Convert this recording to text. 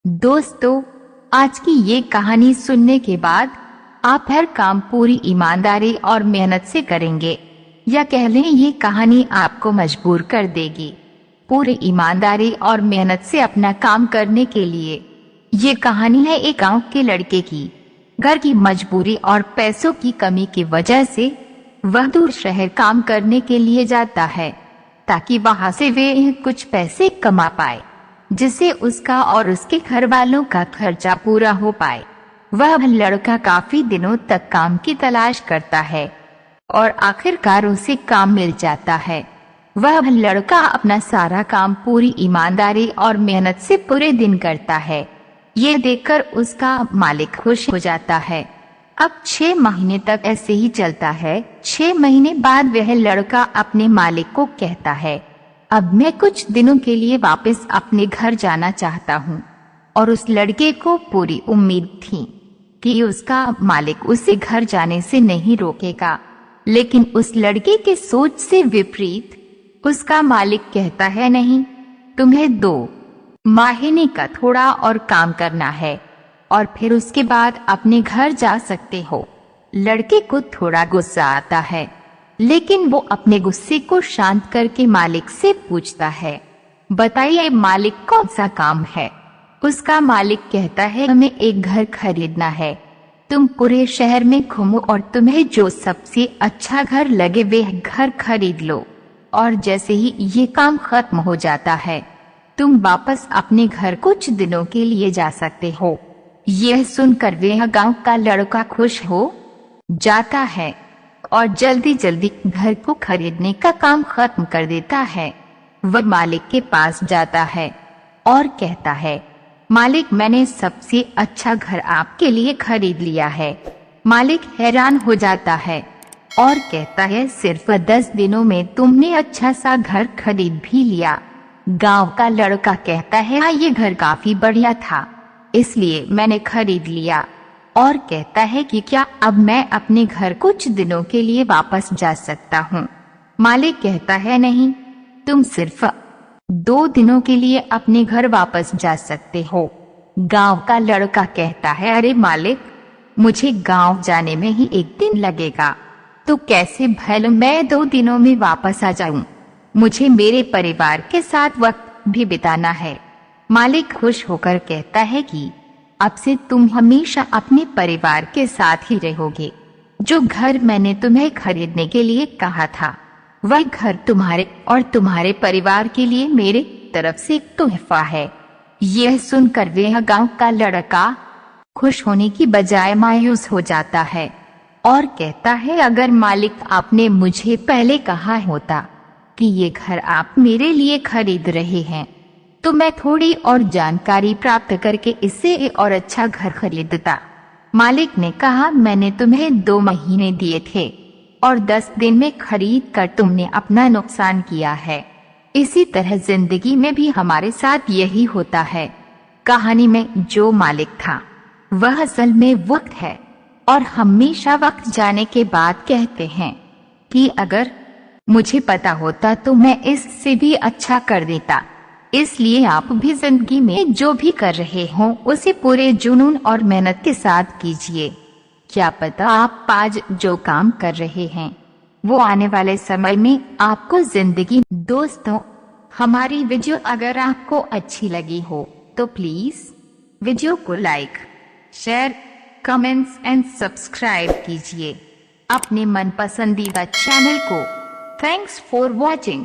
दोस्तों, आज की ये कहानी सुनने के बाद आप हर काम पूरी ईमानदारी और मेहनत से करेंगे, या कह लें ये कहानी आपको मजबूर कर देगी पूरी ईमानदारी और मेहनत से अपना काम करने के लिए। ये कहानी है एक गांव के लड़के की। घर की मजबूरी और पैसों की कमी की वजह से वह दूर शहर काम करने के लिए जाता है, ताकि वहां से वे कुछ पैसे कमा पाए, जिससे उसका और उसके घर वालों का खर्चा पूरा हो पाए। वह लड़का काफी दिनों तक काम की तलाश करता है और आखिरकार उसे काम मिल जाता है। वह लड़का अपना सारा काम पूरी ईमानदारी और मेहनत से पूरे दिन करता है। ये देखकर उसका मालिक खुश हो जाता है। अब 6 महीने तक ऐसे ही चलता है। 6 महीने बाद वह लड़का अपने मालिक को कहता है, अब मैं कुछ दिनों के लिए वापस अपने घर जाना चाहता हूँ। और उस लड़के को पूरी उम्मीद थी कि उसका मालिक उसे घर जाने से नहीं रोकेगा, लेकिन उस लड़के के सोच से विपरीत उसका मालिक कहता है, नहीं, तुम्हें 2 महीने का थोड़ा और काम करना है और फिर उसके बाद अपने घर जा सकते हो। लड़के को थोड़ा गुस्सा आता है, लेकिन वो अपने गुस्से को शांत करके मालिक से पूछता है, बताइए मालिक, कौन सा काम है? उसका मालिक कहता है, हमें एक घर खरीदना है। तुम पूरे शहर में घूमो और तुम्हें जो सबसे अच्छा घर लगे वे घर खरीद लो, और जैसे ही ये काम खत्म हो जाता है तुम वापस अपने घर कुछ दिनों के लिए जा सकते हो। यह सुनकर वह गांव का लड़का खुश हो जाता है और जल्दी जल्दी घर को खरीदने का काम खत्म कर देता है। वह मालिक के पास जाता है और कहता है, मालिक, मैंने सबसे अच्छा घर आपके लिए खरीद लिया है। मालिक हैरान हो जाता है और कहता है, सिर्फ 10 दिनों में तुमने अच्छा सा घर खरीद भी लिया। गांव का लड़का कहता है, हाँ, ये घर काफी बढ़िया था, इसलिए मैंने खरीद लिया। और कहता है कि क्या अब मैं अपने घर कुछ दिनों के लिए वापस जा सकता हूँ? मालिक कहता है, नहीं, तुम सिर्फ 2 दिनों के लिए अपने घर वापस जा सकते हो। गांव का लड़का कहता है, अरे मालिक, मुझे गांव जाने में ही 1 दिन लगेगा, तो कैसे भले मैं 2 दिनों में वापस आ जाऊं? मुझे मेरे परिवार के साथ वक्त भी बिताना है। मालिक खुश होकर कहता है कि अब से तुम हमेशा अपने परिवार के साथ ही रहोगे। जो घर मैंने तुम्हें खरीदने के लिए कहा था, वह घर तुम्हारे और तुम्हारे परिवार के लिए मेरे तरफ से एक तोहफा है। यह सुनकर वह गांव का लड़का खुश होने की बजाय मायूस हो जाता है और कहता है, अगर मालिक आपने मुझे पहले कहा होता कि ये घर आप मेरे लिए खरीद रहे हैं, तो मैं थोड़ी और जानकारी प्राप्त करके इससे एक और अच्छा घर खरीदता। मालिक ने कहा, मैंने तुम्हें 2 महीने दिए थे और 10 दिन में खरीद कर तुमने अपना नुकसान किया है। इसी तरह जिंदगी में भी हमारे साथ यही होता है। कहानी में जो मालिक था वह असल में वक्त है, और हमेशा वक्त जाने के बाद कहते हैं कि अगर मुझे पता होता तो मैं इससे भी अच्छा कर देता। इसलिए आप भी जिंदगी में जो भी कर रहे हो उसे पूरे जुनून और मेहनत के साथ कीजिए। क्या पता आप आज जो काम कर रहे हैं वो आने वाले समय में आपको जिंदगी। दोस्तों, हमारी वीडियो अगर आपको अच्छी लगी हो तो प्लीज वीडियो को like, share, comments and subscribe कीजिए अपने मन पसंदीदा चैनल को। Thanks for watching.